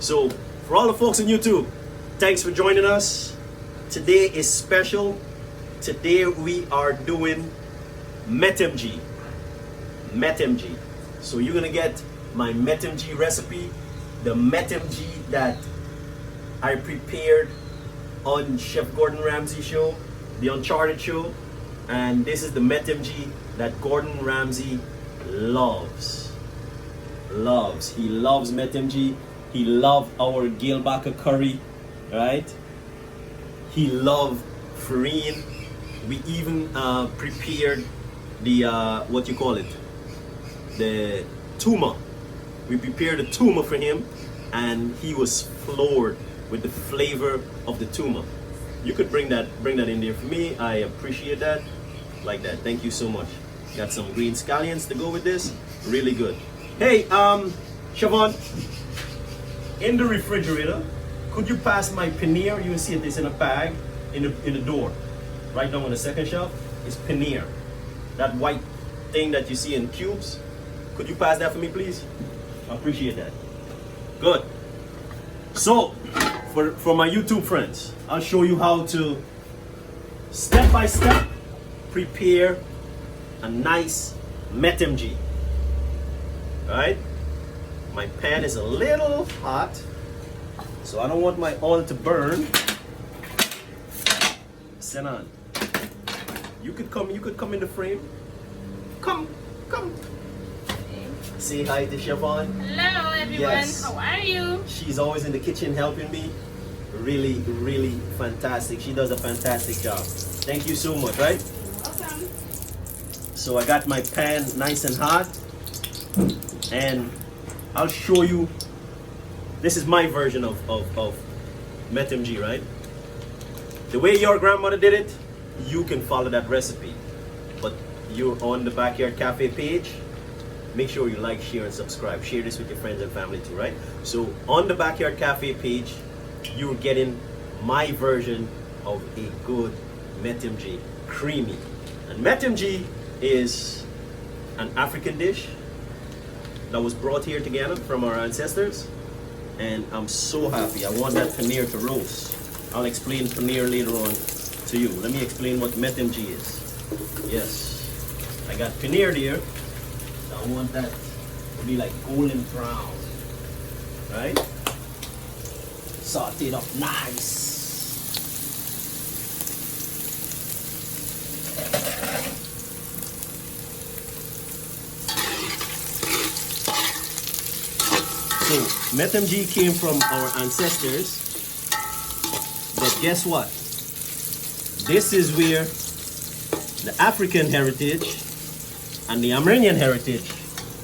So for all the folks on YouTube, thanks for joining us. Today is special. Today we are doing metemgee. Metemgee. So you're gonna get my metemgee recipe, the metemgee that I prepared on Chef Gordon Ramsay show, the Uncharted show, and this is the metemgee that Gordon Ramsay loves. He loves metemgee. He loved our Gilbaka curry, right? He loved farine. We even prepared the what you call it, the tuma. We prepared the tuma for him, and he was floored with the flavor of the tuma. You could bring that in there for me. I appreciate that. Like that. Thank you so much. Got some green scallions to go with this. Really good. Hey, Siobhan, in the refrigerator, could you pass my paneer? You will see this in a bag in the door. Right down on the second shelf is paneer. That white thing that you see in cubes. Could you pass that for me, please? I appreciate that. Good. So, for my YouTube friends, I'll show you how to step by step prepare a nice metemgee. Right? My pan is a little hot, so I don't want my oil to burn. Senan, you could come in the frame. Come. Say hi to Siobhan. Hello everyone, Yes. How are you? She's always in the kitchen helping me. Really fantastic. She does a fantastic job. Thank you so much, right? Welcome. So I got my pan nice and hot, and I'll show you. This is my version of metemgee, right? The way your grandmother did it, you can follow that recipe. But you're on the Backyard Cafe page. Make sure you like, share, and subscribe. Share this with your friends and family too, right? So on the Backyard Cafe page, you're getting my version of a good metemgee, creamy. And metemgee is an African dish that was brought here to Guyana from our ancestors. And I'm so happy. I want that paneer to roast. I'll explain paneer later on to you. Let me explain what metemgee is. Yes, I got paneer there. I want that to be like golden brown, right? Saute it up nice. So metemgee came from our ancestors, but guess what? This is where the African heritage and the Amerindian heritage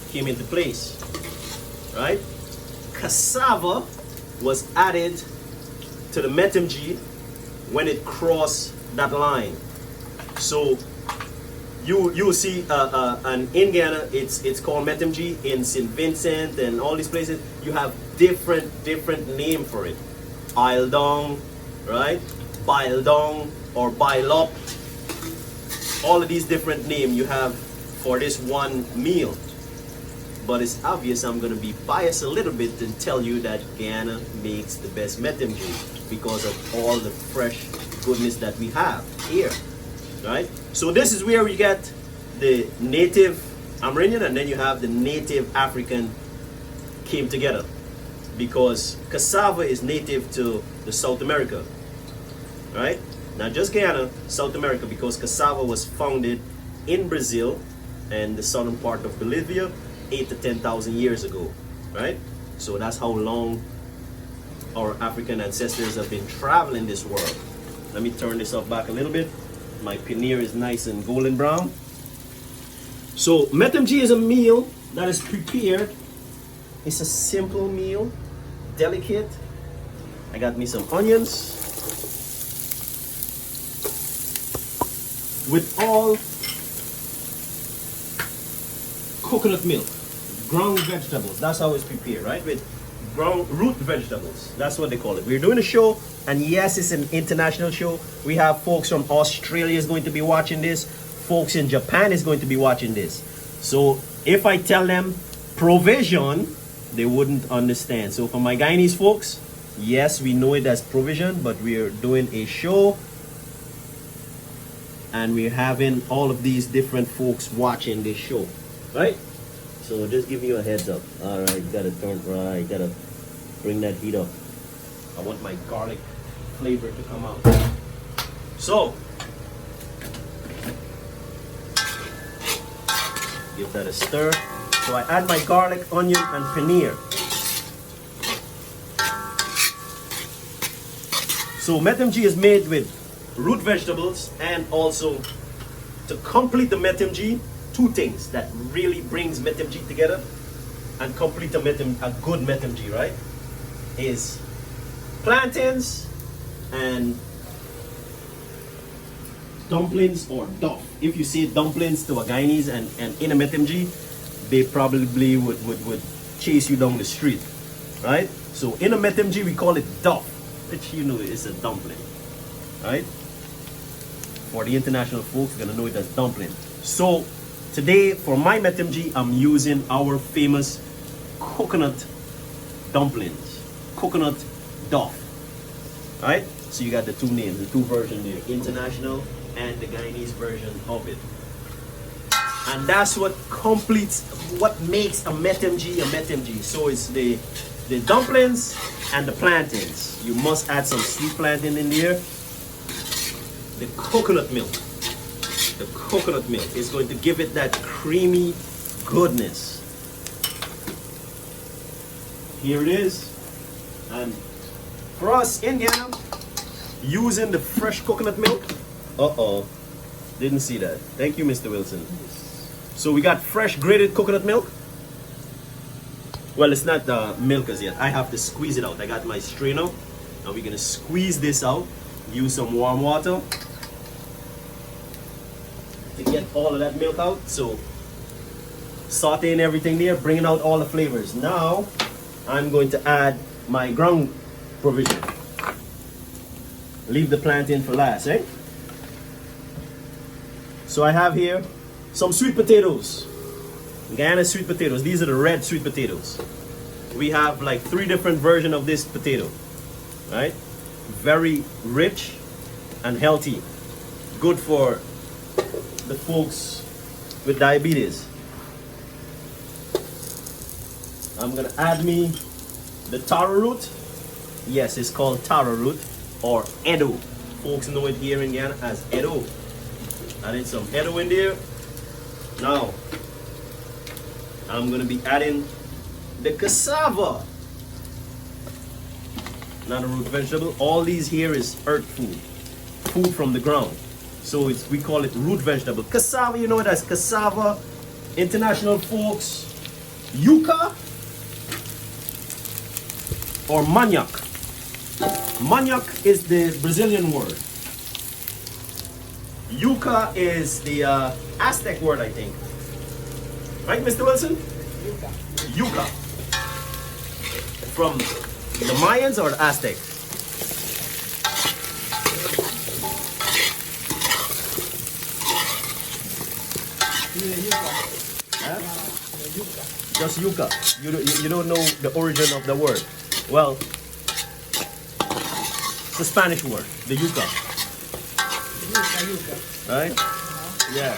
came into place, right? Cassava was added to the metemgee when it crossed that line. So you will see and in Guyana it's called metemgee. In St. Vincent and all these places you have different name for it. Isledong, right? Baildong or Bailop. All of these different names you have for this one meal. But it's obvious I'm going to be biased a little bit and tell you that Guyana makes the best metemgee because of all the fresh goodness that we have here, right? So this is where we get the native Amerindian and then you have the native African came together, because cassava is native to the South America, right? Not just Guyana, South America, because cassava was founded in Brazil and the southern part of Bolivia 8 to 10,000 years ago, right? So that's how long our African ancestors have been traveling this world. Let me turn this up back a little bit. My paneer is nice and golden brown. So metemgee is a meal that is prepared. It's a simple meal, delicate. I got me some onions with all coconut milk, ground vegetables. That's how it's prepared, right? With ground root vegetables. That's what they call it. We're doing a show, and yes, it's an international show. We have folks from Australia is going to be watching this. Folks in Japan is going to be watching this. So if I tell them provision, they wouldn't understand. So for my Guyanese folks, yes, we know it as provision, but we're doing a show and we're having all of these different folks watching this show, right? So just give you a heads up. All right, gotta turn right, gotta bring that heat up. I want my garlic flavor to come out. So give that a stir. So I add my garlic, onion, and paneer. So metemgee is made with root vegetables, and also to complete the metemgee, two things that really brings metemgee together and complete a good metemgee, right? Is plantains and dumplings or duff. If you say dumplings to a Guyanese and in a metemgee, they probably would chase you down the street, right? So in a metemgee we call it duff, which you know is a dumpling, right? For the international folks, gonna know it as dumpling. So today for my metemgee, I'm using our famous coconut dumplings, coconut duff, right? So you got the two names, the two versions there, international and the Guyanese version of it. And that's what completes, what makes a metemgee. So it's the dumplings and the plantains. You must add some sweet plantain in there. The coconut milk. The coconut milk is going to give it that creamy goodness. Here it is. And for us in Guyana, using the fresh coconut milk. Uh-oh. Didn't see that. Thank you, Mr. Wilson. So we got fresh grated coconut milk. Well, it's not milk as yet. I have to squeeze it out. I got my strainer. Now we're gonna squeeze this out. Use some warm water to get all of that milk out. So sauteing everything there, bringing out all the flavors. Now I'm going to add my ground provision. Leave the plantain for last, eh? So I have here some sweet potatoes. Guyana sweet potatoes. These are the red sweet potatoes. We have like 3 different versions of this potato, right? Very rich and healthy. Good for the folks with diabetes. I'm gonna add me the taro root. Yes, it's called taro root or edo. Folks know it here in Guyana as edo. Adding some edo in there. Now, I'm gonna be adding the cassava. Not a root vegetable. All these here is earth food. Food from the ground. So we call it root vegetable. Cassava, you know it as cassava. International folks, yuca or manioc. Manioc is the Brazilian word. Yuca is the Aztec word, I think. Right, Mr. Wilson? Yuca. Yuca. From the Mayans or the Aztec? Huh? Just yuca. You don't know the origin of the word. Well, it's a Spanish word, the yuca. Yuca. Right? Yeah.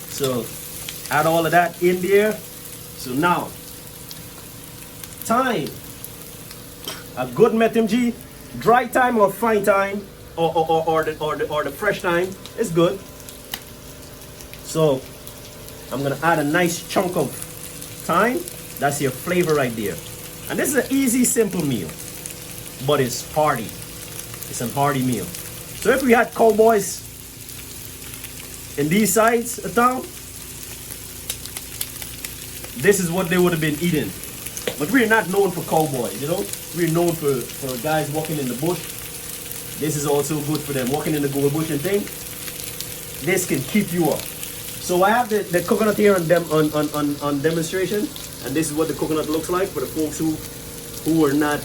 So add all of that in there. So now, thyme. A good metemgee, dry thyme or fine thyme, or the fresh thyme is good. So I'm gonna add a nice chunk of thyme. That's your flavor right there. And this is an easy, simple meal, but it's hearty. It's a hearty meal. So if we had cowboys in these sides of town, this is what they would have been eating. But we're not known for cowboys, you know. We're known for guys walking in the bush. This is also good for them, walking in the gold bush and thing. This can keep you up. So I have the coconut here on demonstration, and this is what the coconut looks like for the folks who are not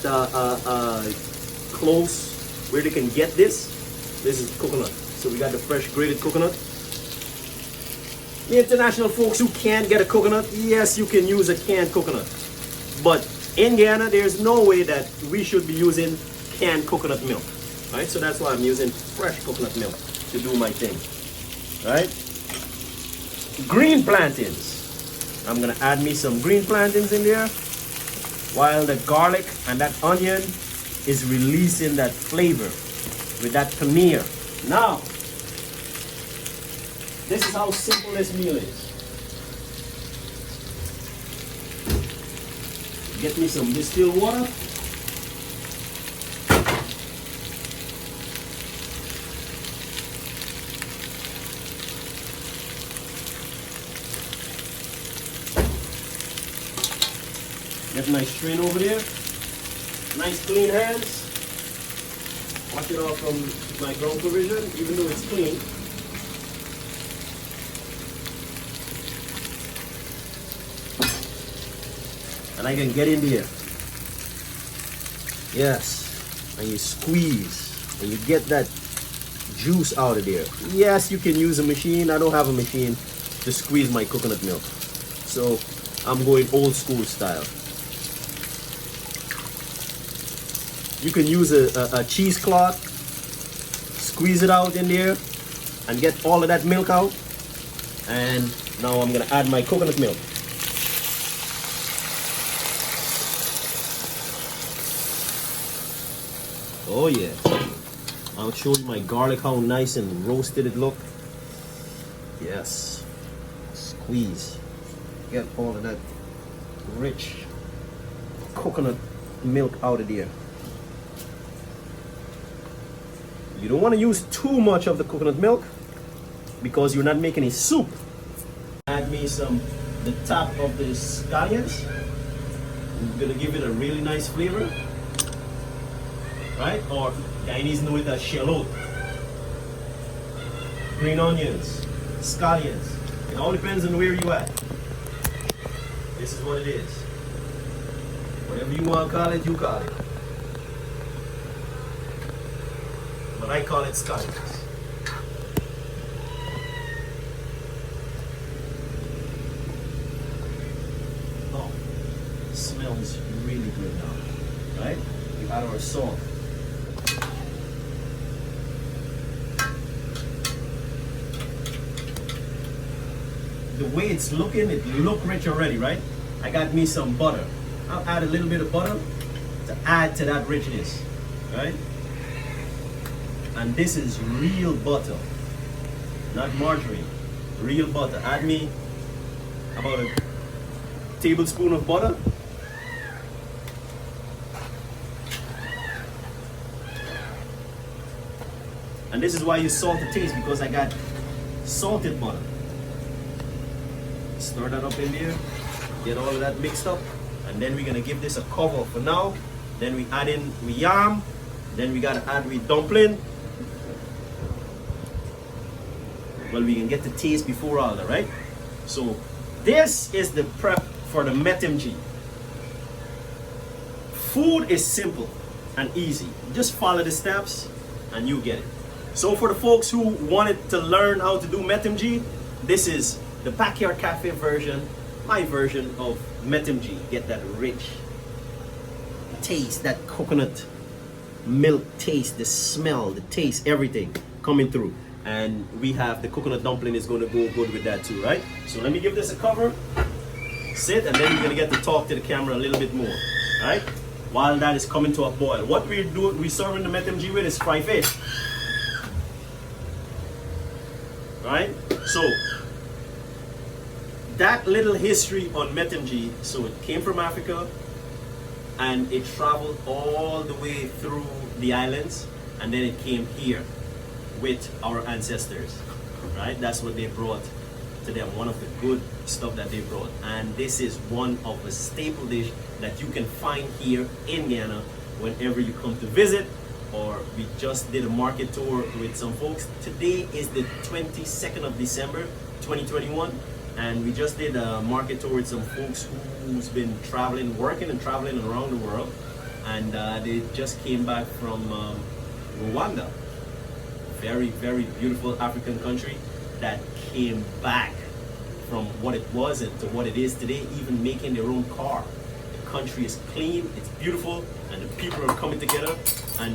close where they can get this. This is coconut. So we got the fresh grated coconut. The international folks who can't get a coconut, yes, you can use a canned coconut. But In Guyana, there's no way that we should be using canned coconut milk, right? So that's why I'm using fresh coconut milk to do my thing, right? Green plantains. I'm gonna add me some green plantains in there while the garlic and that onion is releasing that flavor with that paneer. Now, this is how simple this meal is. Get me some distilled water. Get my strain over there. Nice clean hands. Wash it off from my ground provision, even though it's clean. And I can get in there. Yes. And you squeeze and you get that juice out of there. Yes, you can use a machine. I don't have a machine to squeeze my coconut milk. So I'm going old school style. You can use a cheesecloth, squeeze it out in there and get all of that milk out. And now I'm gonna add my coconut milk. Oh yeah. I'll show you my garlic, how nice and roasted it look. Yes. Squeeze. Get all of that rich coconut milk out of there. You don't want to use too much of the coconut milk because you're not making a soup. Add me the top of the scallions. I'm gonna give it a really nice flavor, right? Or Guyanese know it as shallot. Green onions, scallions. It all depends on where you at. This is what it is. Whatever you want to call it, you call it. But I call it scallions. Oh, smells really good now, right? We add our salt. The way it's looking, it look rich already, right? I got me some butter. I'll add a little bit of butter to add to that richness, right? And this is real butter, not margarine, real butter. Add me about a tablespoon of butter. And this is why you salt the taste, because I got salted butter. Stir that up in there, get all of that mixed up, and then we're gonna give this a cover for now. Then we add in we yam, then we gotta add we dumpling. Well, we can get the taste before all that, right? So this is the prep for the metemgee. Food is simple and easy. Just follow the steps and you get it. So for the folks who wanted to learn how to do metemgee, this is the Backyard Cafe version, my version of metemgee. Get that rich taste, that coconut milk taste, the smell, the taste, everything coming through. And we have the coconut dumpling is going to go good with that too, right? So let me give this a cover, sit, and then we're going to get to talk to the camera a little bit more, right? While that is coming to a boil. What we're serving the metemgee with is fried fish, right? So that little history on metemgee, so it came from Africa and it traveled all the way through the islands, and then it came here with our ancestors, right? That's what they brought to them, one of the good stuff that they brought. And this is one of the staple dish that you can find here in Guyana whenever you come to visit, or we just did a market tour with some folks. Today is the 22nd of December 2021, and we just did a market tour with some folks who's been traveling, working and traveling around the world, and they just came back from Rwanda. Very, very beautiful African country that came back from what it was and to what it is today, even making their own car. The country is clean, it's beautiful, and the people are coming together and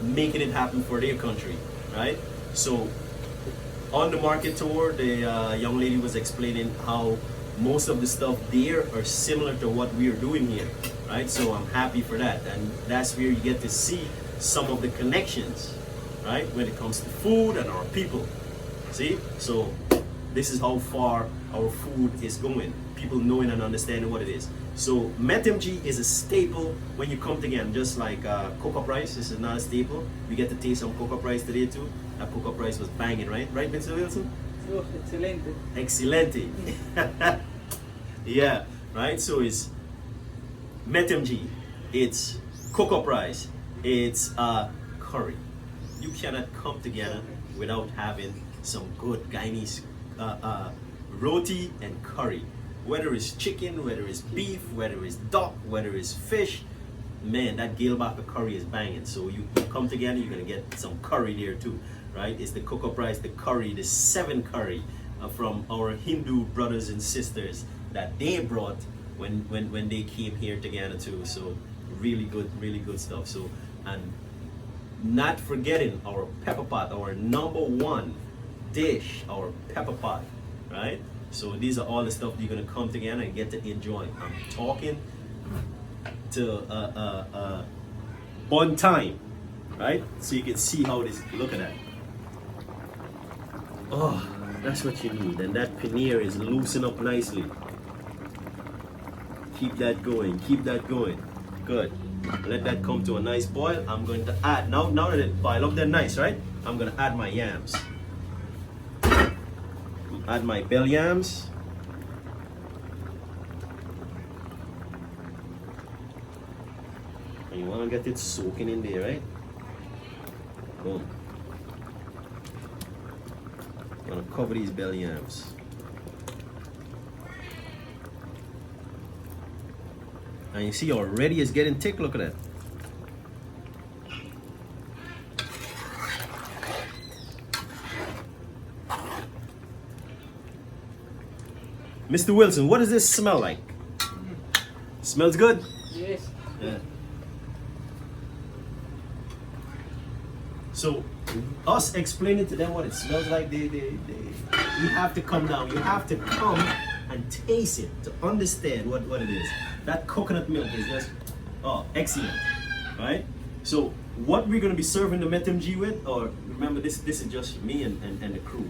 making it happen for their country, right? So on the market tour, the young lady was explaining how most of the stuff there are similar to what we are doing here, right? So I'm happy for that, and that's where you get to see some of the connections, right? When it comes to food and our people. See? So this is how far our food is going. People knowing and understanding what it is. So metemgee is a staple when you come together, just like cocoa rice. This is not a staple. We get to taste some cocoa rice today too. That cocoa rice was banging, right? Right, Mr. Wilson? Oh, excelente. Excelente. Yeah, right? So it's metemgee, it's cocoa rice, it's curry. You cannot come together without having some good Guyanese roti and curry. Whether it's chicken, whether it's beef, whether it's duck, whether it's fish, man, that Gilbaka curry is banging. So you come together, you're gonna get some curry there too, right? It's the cocoa rice, the curry, the 7 curry from our Hindu brothers and sisters that they brought when they came here to Guyana too. So really good stuff. So, and not forgetting our pepper pot, our #1 dish, our pepper pot, right? So these are all the stuff you're gonna come together and get to enjoy. I'm talking to on time, right? So you can see how this. Look at that. Oh, that's what you need, and that paneer is loosened up nicely. Keep that going. Keep that going. Good. Let that come to a nice boil. I'm going to add now that it boiled up, they're nice, right? I'm gonna add my yams. Add my bell yams. And you want to get it soaking in there, right? Boom. I'm going to cover these bell yams. And you see already it's getting thick. Look at that. Mr. Wilson, what does this smell like? Smells good? Yes. Yeah. So, us explaining to them what it smells like, you have to come down. You have to come and taste it to understand what it is. That coconut milk is just, excellent, right? So, what we're going to be serving the metemgee with, or remember this is just me and the crew.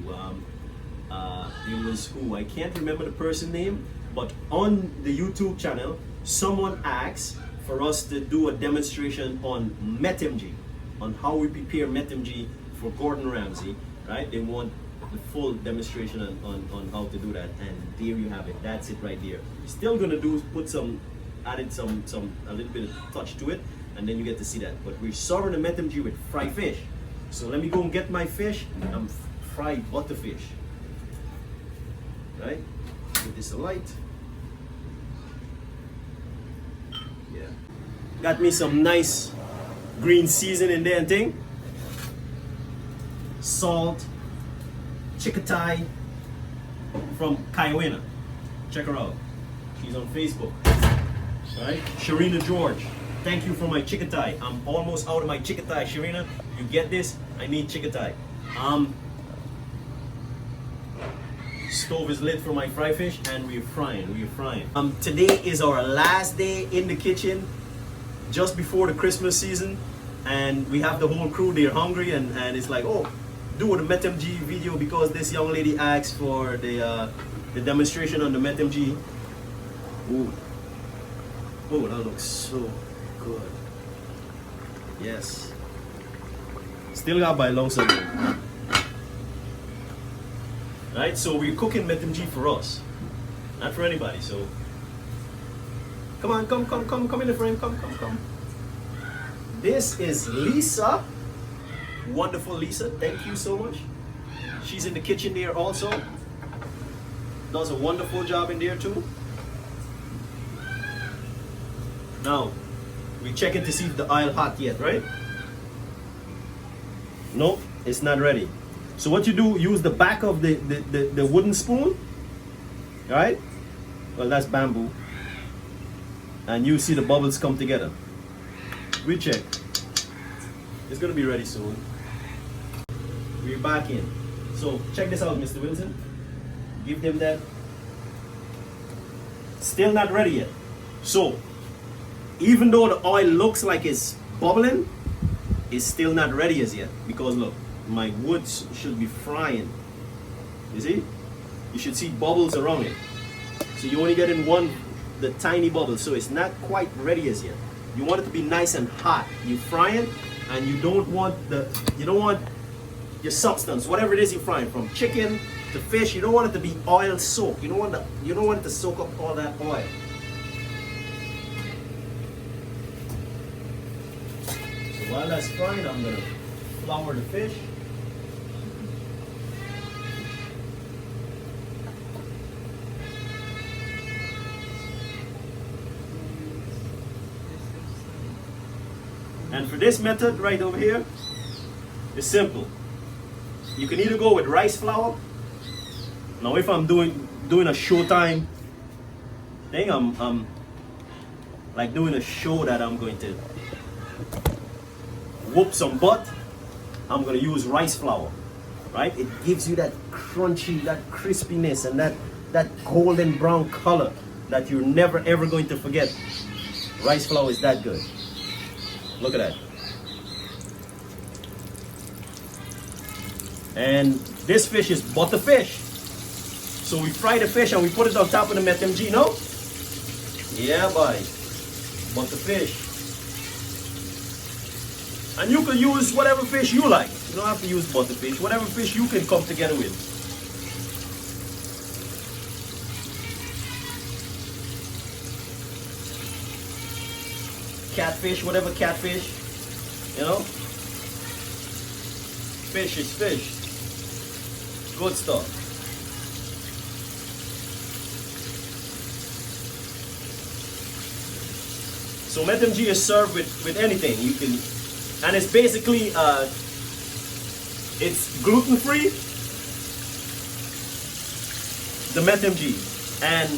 It was who, I can't remember the person name, but on the YouTube channel, someone asked for us to do a demonstration on metemgee, on how we prepare metemgee for Gordon Ramsay, right? They want the full demonstration on how to do that, and there you have it. That's it right there. We're still gonna added a little bit of touch to it, and then you get to see that. But we're serving the metemgee with fried fish. So let me go and get my fish. I'm fried butterfish. Right? Give this a light. Yeah. Got me some nice green seasoning there and thing. Salt. Chickatai from Guyana. Check her out. She's on Facebook. Right? Sharina George. Thank you for my chickatai. I'm almost out of my chickatai. Sharina, you get this? I need chickatai. Stove is lit for my fry fish, and we're frying. Today is our last day in the kitchen, just before the Christmas season, and we have the whole crew. They're hungry, and it's like, oh, do the metemgee video because this young lady asked for the demonstration on the metemgee. Ooh, oh, that looks so good. Yes, still got by long something. Right, so we're cooking metemgee for us, not for anybody. So come on, come in the frame, come. This is Lisa, wonderful Lisa. Thank you so much. She's in the kitchen there also. Does a wonderful job in there too. Now we're checking to see if the oil hot yet, right? Nope, it's not ready. So what you do, use the back of the wooden spoon, right? Well, that's bamboo. and you see the bubbles come together. We check. It's gonna be ready soon. We're back in. So check this out, Mr. Wilson. Give them that. Still not ready yet. So even though the oil looks like it's bubbling, it's still not ready as yet, because look, my woods should be frying. You see? You should see bubbles around it. So you only get in the tiny bubble, so it's not quite ready as yet. You want it to be nice and hot. You fry it, and you don't want your substance, whatever it is you're frying, from chicken to fish, you don't want it to be oil soaked. You don't want it to soak up all that oil. So while that's frying, I'm gonna flour the fish. And for this method right over here, it's simple. You can either go with rice flour. Now if I'm doing a showtime thing, I'm like doing a show that I'm going to whoop some butt, I'm going to use rice flour, right? It gives you that crunchy, that crispiness, and that golden brown color that you're never ever going to forget. Rice flour is that good. Look at that. And this fish is butter fish. So we fry the fish and we put it on top of the metemgee, no? Yeah, boy. Butter fish. And you can use whatever fish you like. You don't have to use butter fish. Whatever fish you can come together with. Catfish, whatever catfish, you know. Fish is fish. Good stuff. So metemgee is served with anything. You can, and it's basically it's gluten free. The metemgee, and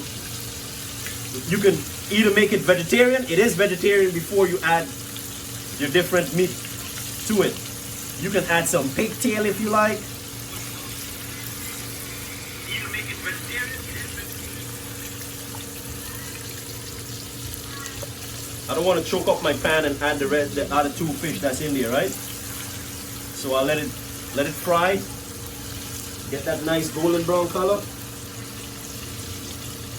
you can either make it vegetarian. It is vegetarian before you add your different meat to it. You can add some pigtail if you like. Either make it vegetarian. I don't want to choke up my pan and add the other two fish that's in there, right? So I'll let it fry. Get that nice golden brown color.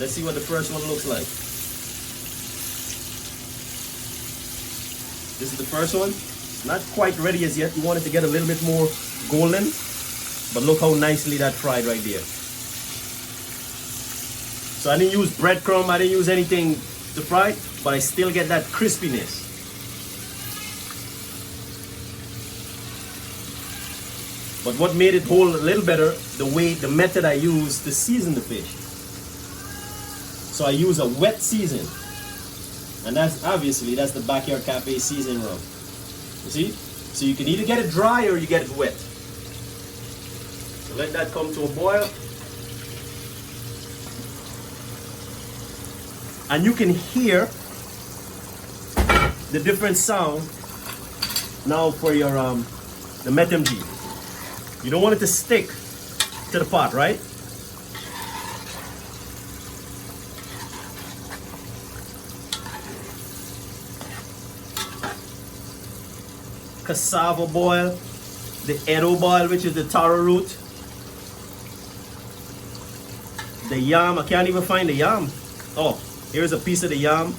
Let's see what the first one looks like. This is the first one. Not quite ready as yet. We want it to get a little bit more golden. But look how nicely that fried right there. So I didn't use breadcrumb. I didn't use anything to fry, but I still get that crispiness. But what made it hold a little better, the method I used to season the fish. So I use a wet season. And that's the Backyard Cafe seasoning rub. You see? So you can either get it dry or you get it wet. So let that come to a boil. And you can hear the different sound now for your the metemgee. You don't want it to stick to the pot, right? Cassava boil, the edo boil, which is the taro root, the yam. I can't even find the yam. Oh, here's a piece of the yam.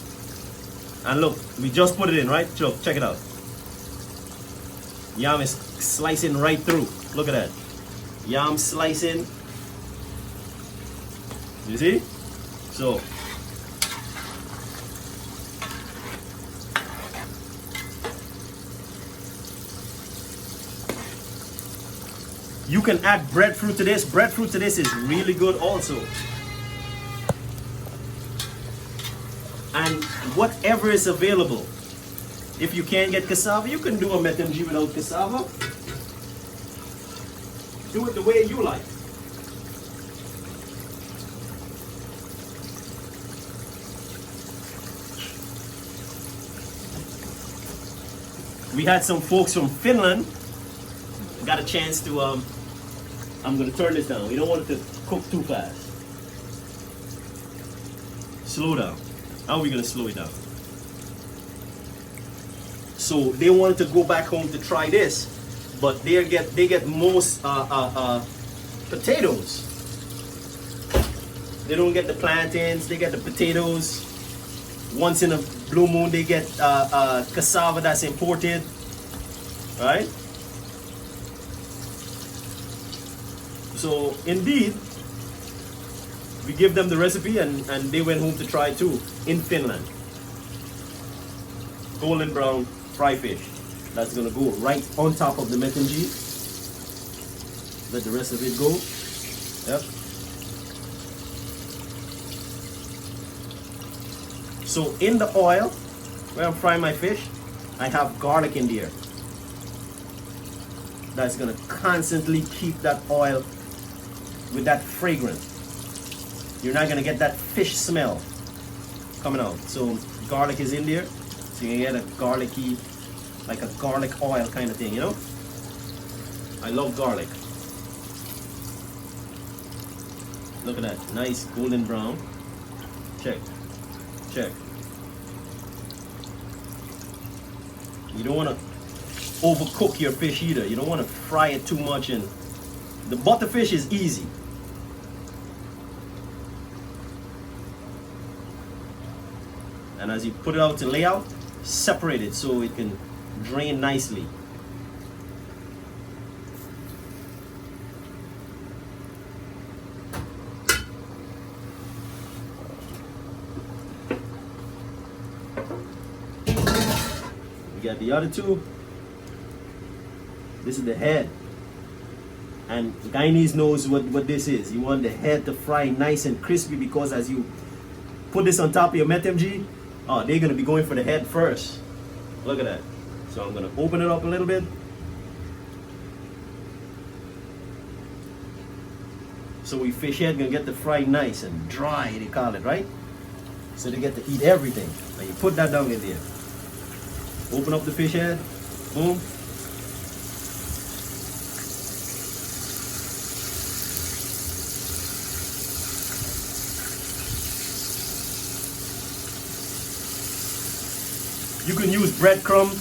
And look, we just put it in, right? Look, check it out. Yam is slicing right through. Look at that. Yam slicing. You see? So, you can add breadfruit to this. Breadfruit to this is really good also. And whatever is available. If you can't get cassava, you can do a metemgee without cassava. Do it the way you like. We had some folks from Finland. Got a chance to, I'm gonna turn this down. We don't want it to cook too fast. Slow down. How are we gonna slow it down? So they wanted to go back home to try this, but they get most potatoes. They don't get the plantains, they get the potatoes. Once in a blue moon, they get cassava that's imported, right? So indeed, we give them the recipe and they went home to try too in Finland. Golden brown fry fish. That's gonna go right on top of the metemgee. Let the rest of it go. Yep. So in the oil, where I'm frying my fish, I have garlic in there. That's gonna constantly keep that oil with that fragrance. You're not gonna get that fish smell coming out. So garlic is in there, so you get a garlicky, like a garlic oil kind of thing, you know? I love garlic. Look at that, nice golden brown. Check. Check. You don't want to overcook your fish either. You don't want to fry it too much. And the butterfish is easy. And as you put it out to lay out, separate it so it can drain nicely. We got the other two. This is the head. And Guyanese knows what this is. You want the head to fry nice and crispy, because as you put this on top of your metemgee, oh, they're gonna be going for the head first. Look at that. So I'm gonna open it up a little bit. So we fish head gonna get the fry nice and dry, they call it, right? So they get to eat everything. Now you put that down in there. Open up the fish head, boom. You can use breadcrumb.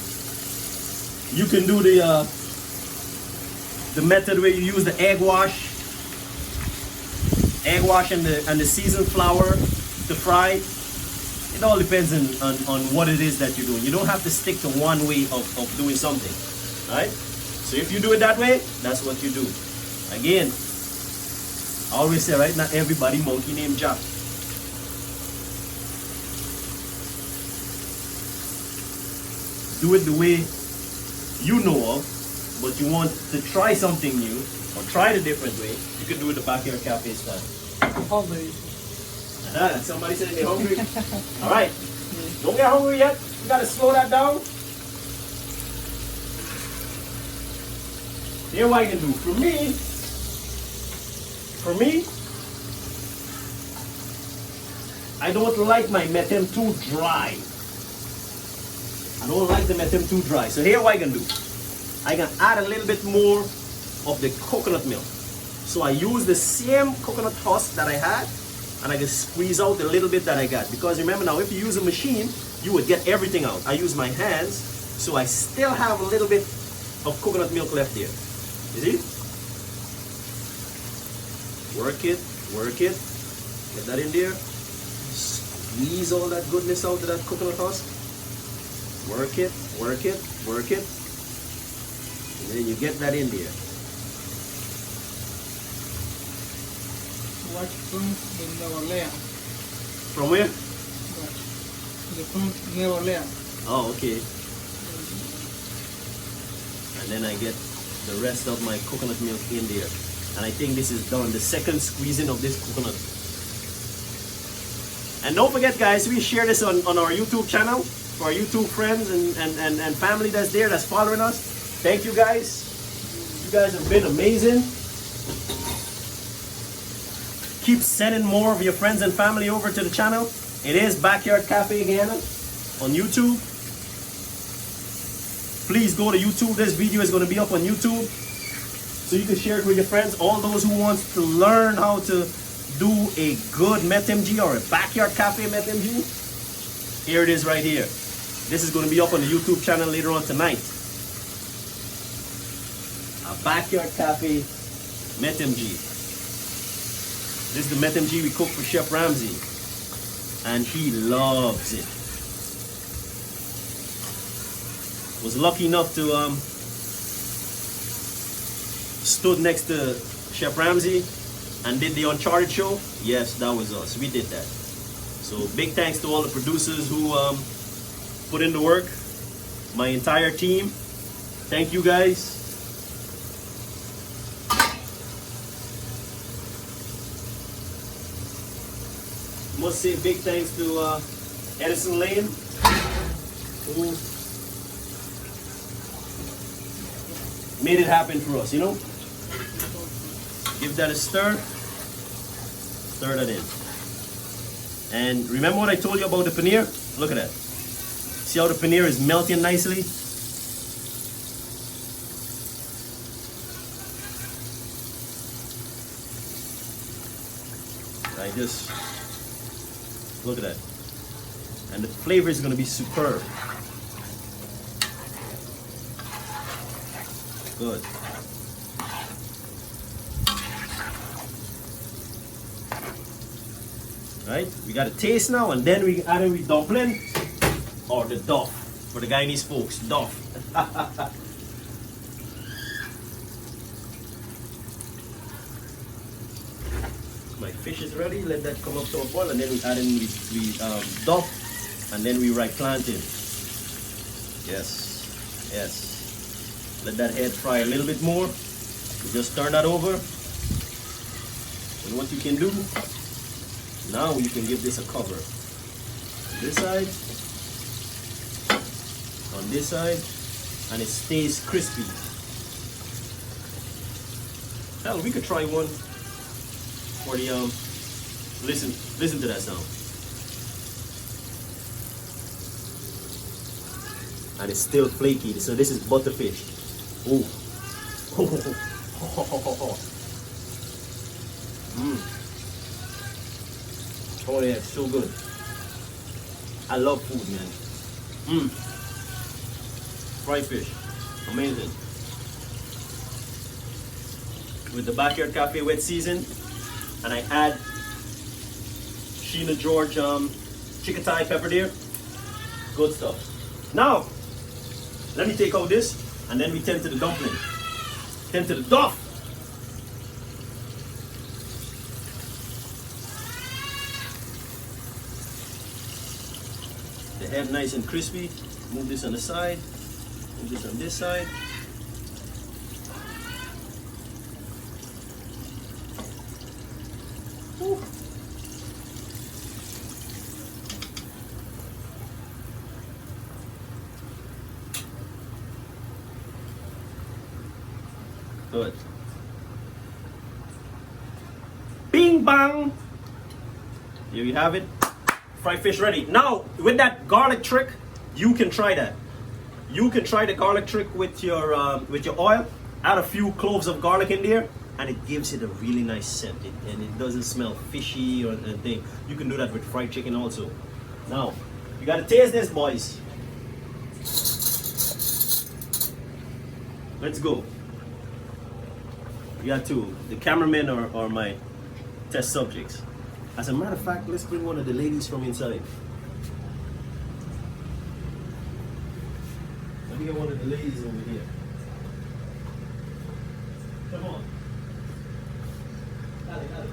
You can do the method where you use the egg wash and the seasoned flour to fry. It all depends on what it is that you're doing. You don't have to stick to one way of doing something, right? So if you do it that way, that's what you do. Again, I always say, right, not everybody monkey named Jack. Do it the way you know of, but you want to try something new or try it a different way, you can do it the backyard cafe style. Hungry. Somebody said they're hungry. All right, don't get hungry yet. You gotta slow that down. Here's what I can do. For me, I don't like my metem too dry. I don't like the metem too dry. So here what I can do. I can add a little bit more of the coconut milk. So I use the same coconut husk that I had, and I can squeeze out the little bit that I got. Because remember now, if you use a machine, you would get everything out. I use my hands, so I still have a little bit of coconut milk left there. You see? Work it, get that in there. Squeeze all that goodness out of that coconut husk. Work it. And then you get that in there. Watch from the Never Land. From where? The from Never Land. Oh, okay. And then I get the rest of my coconut milk in there. And I think this is done, the second squeezing of this coconut. And don't forget, guys, we share this on our YouTube channel for our YouTube friends and family that's there, that's following us. Thank you, guys. You guys have been amazing. Keep sending more of your friends and family over to the channel. It is Backyard Cafe Guyana on YouTube. Please go to YouTube. This video is going to be up on YouTube, so you can share it with your friends. All those who want to learn how to do a good metemgee or a backyard cafe metemgee, here it is right here. This is going to be up on the YouTube channel later on tonight. A backyard cafe metemgee. This is the metemgee we cook for Chef Ramsay, and he loves it. Was lucky enough to stood next to Chef Ramsay and did the Uncharted show. Yes, that was us. We did that. So big thanks to all the producers who put in the work. My entire team. Thank you guys. Must say big thanks to Edison Lane, who made it happen for us, you know? Give that a stir. Stir that in. And remember what I told you about the paneer? Look at that. See how the paneer is melting nicely? Like this. Look at that. And the flavor is going to be superb. Good. Right? We got a taste now, and then we add in the dumpling or the duff for the Guyanese folks. Duff. My fish is ready. Let that come up to a boil, and then we add in the duff, and then we right plantain. Yes. Yes. Let that head fry a little bit more. You just turn that over. And what you can do, now you can give this a cover. On this side, on this side, and it stays crispy. Hell, we could try one for the listen to that sound. And it's still flaky. So this is butterfish. Ooh. Oh yeah, it's so good. I love food, man. Fried fish. Amazing. With the Backyard Cafe wet season. And I add Sheena George Chickatay pepper there. Good stuff. Now, let me take out this, and then we tend to the dumpling. Tend to the duff. The head nice and crispy. Move this on the side. Move this on this side. Woo. Good. Bing bang! Here you have it. Fried fish ready. Now, with that garlic trick, you can try that. You can try the garlic trick with your oil. Add a few cloves of garlic in there, and it gives it a really nice scent. And it doesn't smell fishy or anything. You can do that with fried chicken also. Now, you gotta taste this, boys. Let's go. We got two. The cameramen are my test subjects. As a matter of fact, let's bring one of the ladies from inside. Let me get one of the ladies over here. Come on. Dale, dale.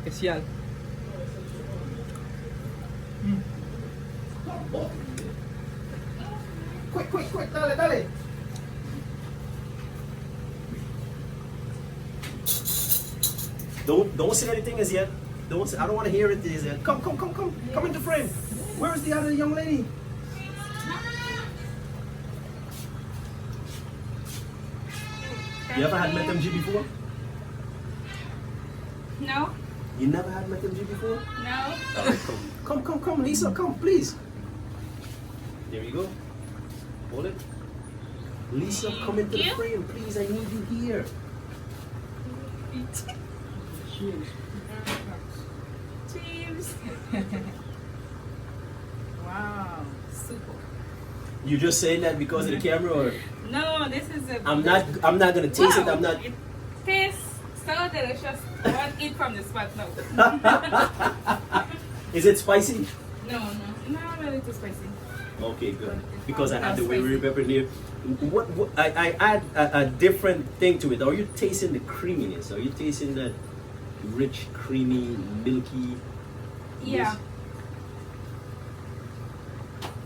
Especial. Oh. Quick, dale. Don't say anything as yet. I don't want to hear it as yet. Come into frame. Where is the other young lady? You ever had metemgee before? No? You never had metemgee before? No? Come, Lisa, come, please. There you go. Hold it. Lisa, come into the You? frame, please. I need you here. Cheers. Cheers. Wow, super. You just saying that because of the camera, or No, this is a. I'm not gonna taste it. Wow, I'm not. It tastes so delicious. I want to eat from the spot now. Is it spicy? No, not really too spicy. Okay, good. But Because I had the spicy. Wiri pepper here. What I add a different thing to it. Are you tasting the creaminess? Are you tasting that rich, creamy, milky? Yeah.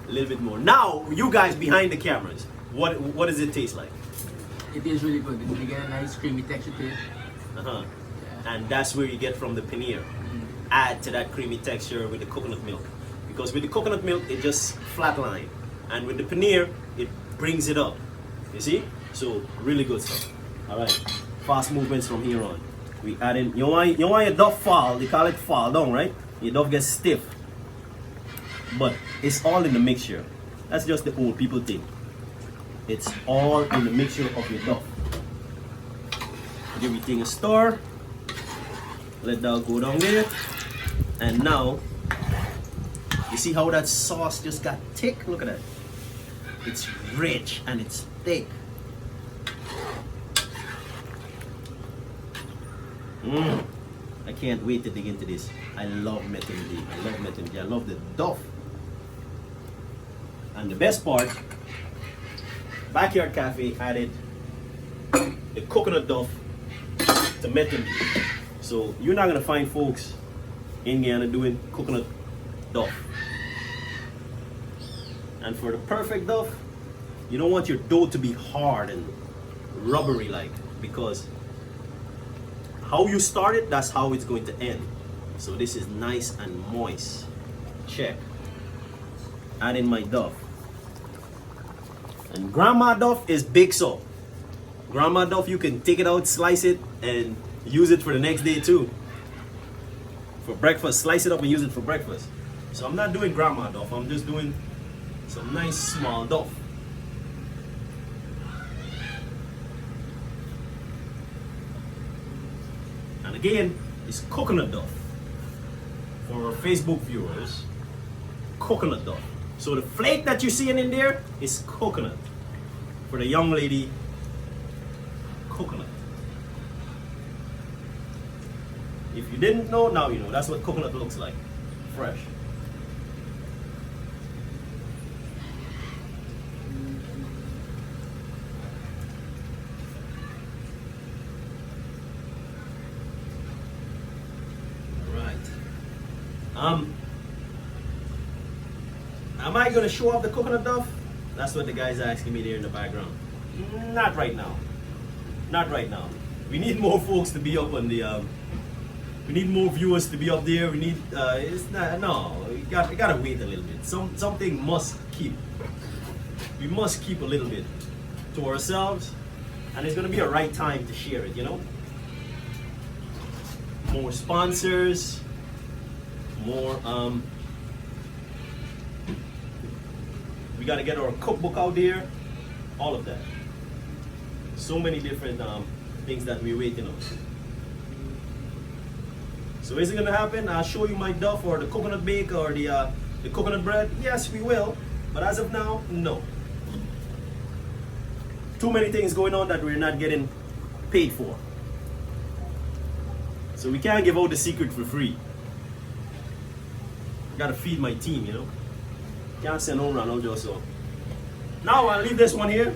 A little bit more. Now, you guys behind the cameras, what does it taste like? It is really good. You get a nice creamy texture to it. Uh-huh. Yeah. And that's where you get from the paneer. Add to that creamy texture with the coconut milk. Because with the coconut milk, it just flatline. And with the paneer, it brings it up. You see? So, really good stuff. Alright. Fast movements from here on. We add in, you want your duff fall, they call it fall down, right? Your duff gets stiff. But it's all in the mixture. That's just the old people thing. It's all in the mixture of your duff. Give everything a stir. Let that go down there. And now, you see how that sauce just got thick? Look at that. It's rich and it's thick. I can't wait to dig into this. I love metemgee. I love metemgee. I love the duff. And the best part, Backyard Cafe added the coconut duff to metemgee. So you're not gonna find folks in Guyana doing coconut duff. And for the perfect duff, you don't want your dough to be hard and rubbery like, because how you start it, that's how it's going to end. So this is nice and moist. Check. Add in my duff. And grandma duff is big so. Grandma duff, you can take it out, slice it, and use it for the next day too. For breakfast, slice it up and use it for breakfast. So I'm not doing grandma duff, I'm just doing some nice small duff. And again, it's coconut duff. For our Facebook viewers, coconut duff. So the flake that you're seeing in there is coconut. For the young lady, coconut. If you didn't know, now you know. That's what coconut looks like. Fresh. Am I gonna show off the coconut duff? That's what the guys are asking me there in the background. Not right now. Not right now. We need more folks to be up on the. We need more viewers to be up there. We need. It's not. No, you gotta wait a little bit. Something must keep. We must keep a little bit to ourselves, and it's gonna be a right time to share it. You know. More sponsors. More. We got to get our cookbook out there, all of that. So many different things that we're waiting on. So is it gonna happen? I'll show you my duff or the coconut bake or the coconut bread. Yes, we will, but as of now, no. Too many things going on that we're not getting paid for. So we can't give out the secret for free. Gotta feed my team, you know. Can't send no Ronaldo, so. Now I'll leave this one here.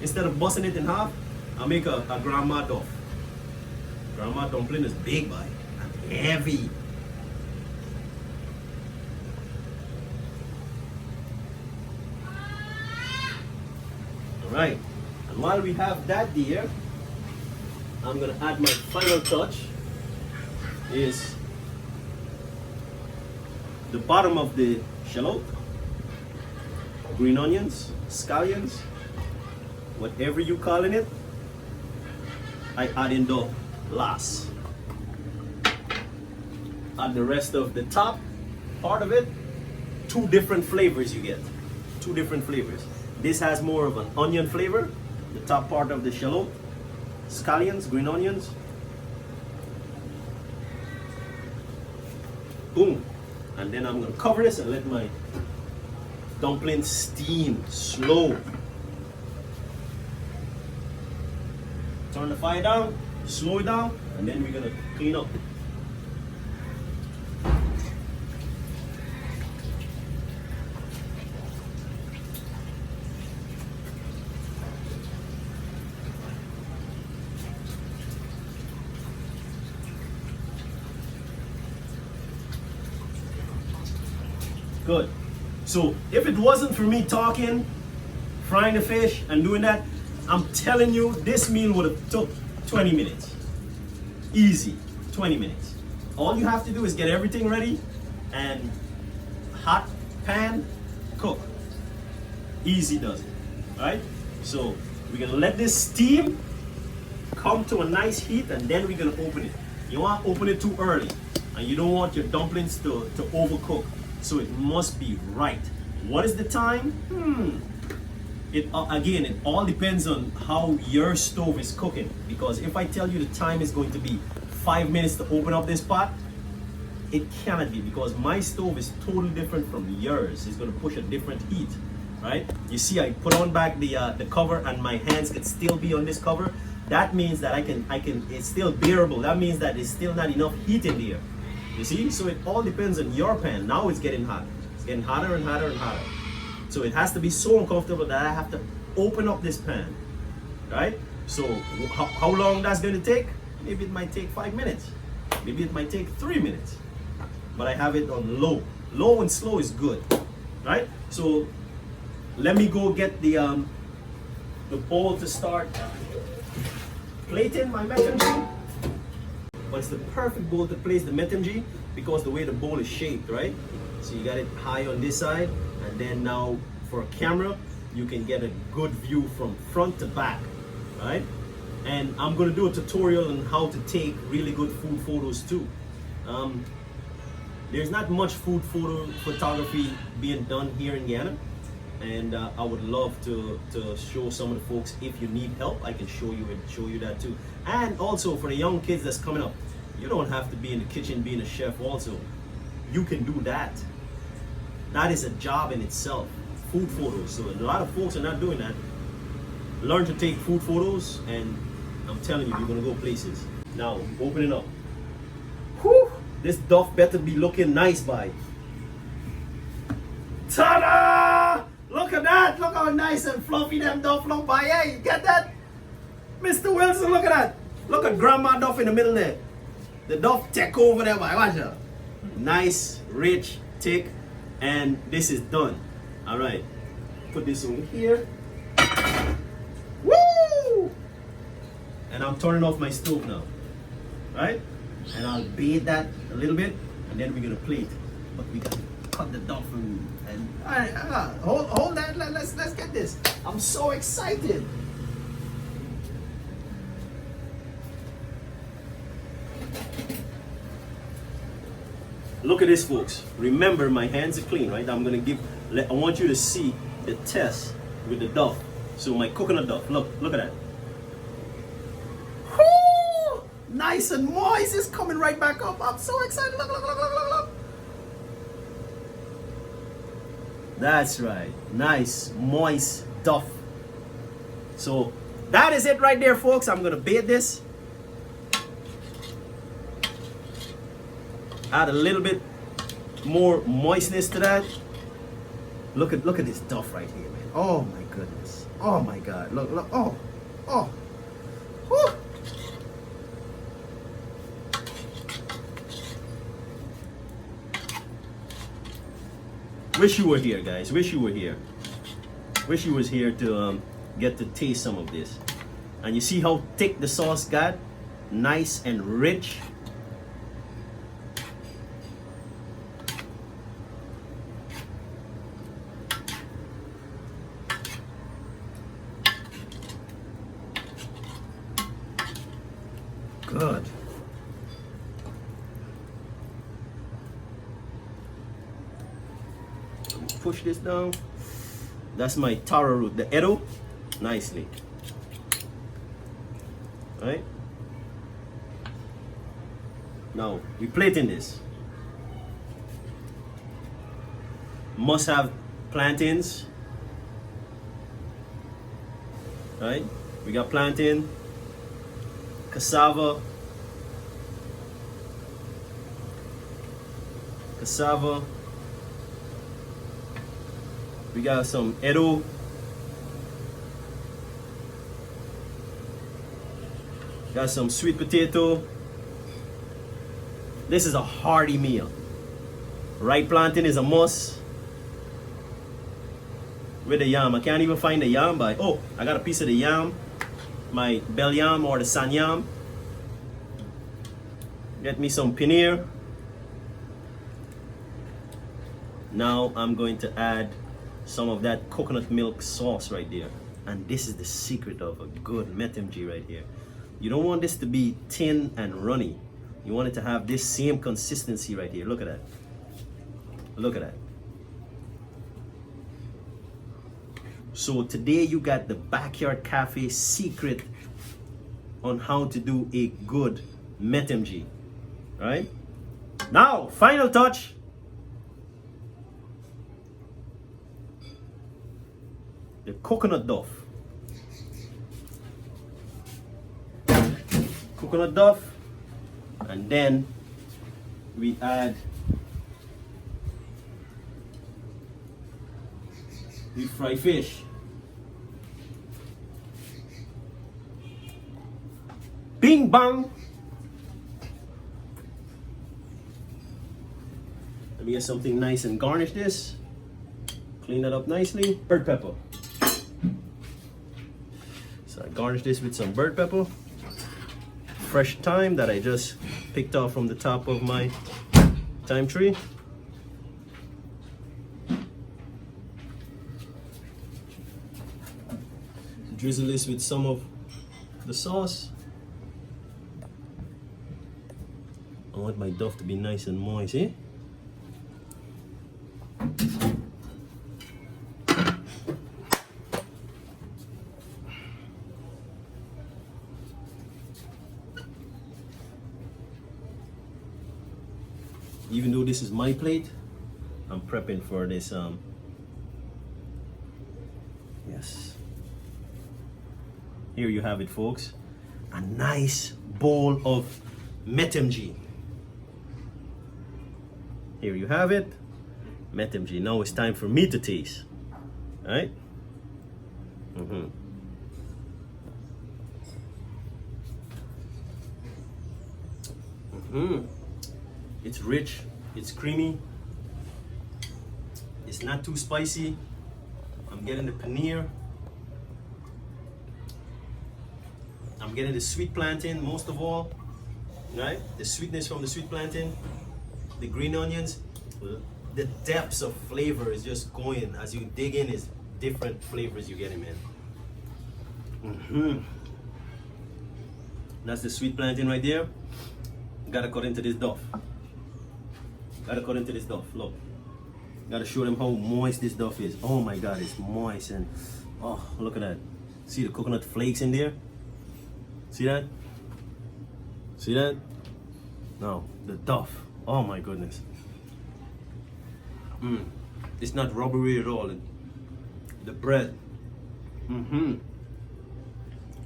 Instead of busting it in half, I'll make a grandma duff. Grandma dumpling is big, boy, and heavy. Alright, and while we have that there, I'm gonna add my final touch is the bottom of the shallot, green onions, scallions, whatever you calling it, I add in the last. Add the rest of the top part of it. Two different flavors you get. two different flavors. This has more of an onion flavor, the top part of the shallot, scallions, green onions. Boom. And then I'm gonna cover this and let my dumplings steam slow. Turn the fire down, slow it down, and then we're gonna clean up. Good. So if it wasn't for me talking, frying the fish and doing that, I'm telling you, this meal would have took 20 minutes. Easy, 20 minutes. All you have to do is get everything ready and hot pan, cook. Easy does it, right? So we're gonna let this steam come to a nice heat and then we're gonna open it. You want to open it too early and you don't want your dumplings to overcook. So it must be right. What is the time? It again, it all depends on how your stove is cooking. Because if I tell you the time is going to be 5 minutes to open up this pot, it cannot be, because my stove is totally different from yours. It's going to push a different heat, right? You see, I put on back the cover and my hands can still be on this cover. That means that I can. It's still bearable. That means that there's still not enough heat in there. You see, so it all depends on your pan. Now it's getting hot. It's getting hotter and hotter and hotter. So it has to be so uncomfortable that I have to open up this pan, right? So how long that's going to take? Maybe it might take 5 minutes. Maybe it might take 3 minutes. But I have it on low. Low and slow is good, right? So let me go get the bowl to start plating my metemgee. But it's the perfect bowl to place the metemgee because the way the bowl is shaped, right? So you got it high on this side, and then now for a camera, you can get a good view from front to back, right? And I'm gonna do a tutorial on how to take really good food photos too. There's not much food photo photography being done here in Guyana, and I would love to show some of the folks. If you need help, I can show you that too. And also for the young kids that's coming up, you don't have to be in the kitchen being a chef also. You can do that. That is a job in itself, food photos. So a lot of folks are not doing that. Learn to take food photos, and I'm telling you, you're gonna go places. Now, open it up. Whew! This duff better be looking nice, by. Ta-da! Look at that! Look how nice and fluffy them duff look, by. Hey, you get that? Mr. Wilson, look at that. Look at Grandma Duff in the middle there. The duff take over there, by. Watch out. Nice, rich, thick, and this is done. All right, put this over here. Woo! And I'm turning off my stove now, right? And I'll bathe that a little bit, and then we're gonna plate. But we gotta cut the duff and all right, hold that. Let's get this. I'm so excited. Look at this, folks. Remember, my hands are clean, right? I'm gonna I want you to see the test with the duff. So my coconut duff, look at that. Woo! Nice and moist. It's coming right back up. I'm so excited. Look. That's right. Nice, moist duff. So that is it right there, folks. I'm gonna bait this. Add a little bit more moistness to that. Look at this duff right here, man. Oh my goodness. Oh my God. Look. Oh. Whew. Wish you were here, guys. Wish you were here. Wish you was here to get to taste some of this. And you see how thick the sauce got? Nice and rich. Good. Push this down. That's my taro root, the edo, nicely. Right? Now, we plating this. Must have plantains. Right? We got plantain, cassava, we got some edo, got some sweet potato. This is a hearty meal. Right plantain is a must. With the yam, I can't even find the yam, but oh, I got a piece of the yam, my bell yam or the san yam. Get me some paneer. Now I'm going to add some of that coconut milk sauce right there. And this is the secret of a good metemgee right here. You don't want this to be thin and runny. You want it to have this same consistency right here. Look at that. Look at that. So today you got the Backyard Cafe secret on how to do a good metemgee. Right? Now, final touch. The coconut duff. Coconut duff. And then we add we fry fish. Bing bang. Let me get something nice and garnish this. Clean that up nicely. Bird pepper. So I garnish this with some bird pepper. Fresh thyme that I just picked off from the top of my thyme tree. Drizzle this with some of the sauce. I want my duff to be nice and moist, eh? Even though this is my plate, I'm prepping for this. Yes. Here you have it, folks. A nice bowl of metemgee. Here you have it. Metemgee. Now it's time for me to taste. All right? It's rich, it's creamy, it's not too spicy. I'm getting the paneer. I'm getting the sweet plantain most of all, right? The sweetness from the sweet plantain, the green onions, the depths of flavor is just going. As you dig in, is different flavors you're getting, man. That's the sweet plantain right there. Gotta cut into this duff. Gotta cut into this duff. Look. Gotta show them how moist this duff is. Oh my god, it's moist and oh, look at that. See the coconut flakes in there? See that? See that? No, the duff. Oh my goodness. It's not rubbery at all. The bread.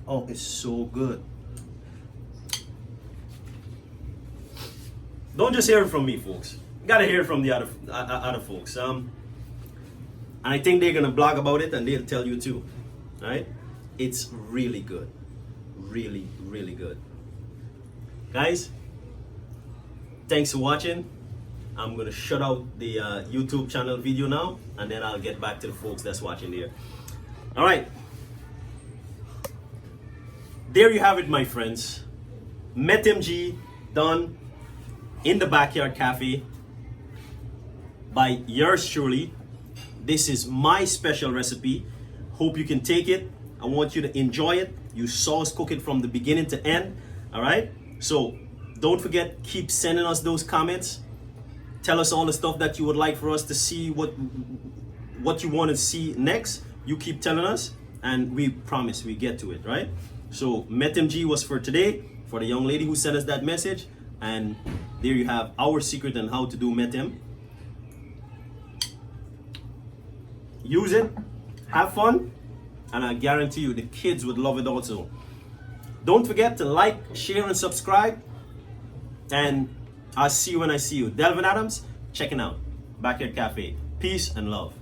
Oh, it's so good. Don't just hear it from me, folks. You gotta hear it from the other folks. And I think they're gonna blog about it and they'll tell you too. Right? It's really good. Really, really good. Guys, thanks for watching. I'm gonna shut out the YouTube channel video now, and then I'll get back to the folks that's watching there. All right. There you have it, my friends. Metemgee done in the Backyard Cafe by yours truly. This is my special recipe. Hope you can take it. I want you to enjoy it. You saw us cook it from the beginning to end. All right. So don't forget, keep sending us those comments. Tell us all the stuff that you would like for us to see, what what you want to see next, you keep telling us, and we promise we get to it, right? So metemgee was for today, for the young lady who sent us that message, and there you have our secret on how to do metem. Use it, have fun, and I guarantee you the kids would love it also. Don't forget to like, share, and subscribe, and I'll see you when I see you. Delvin Adams, checking out Backyard Cafe. Peace and love.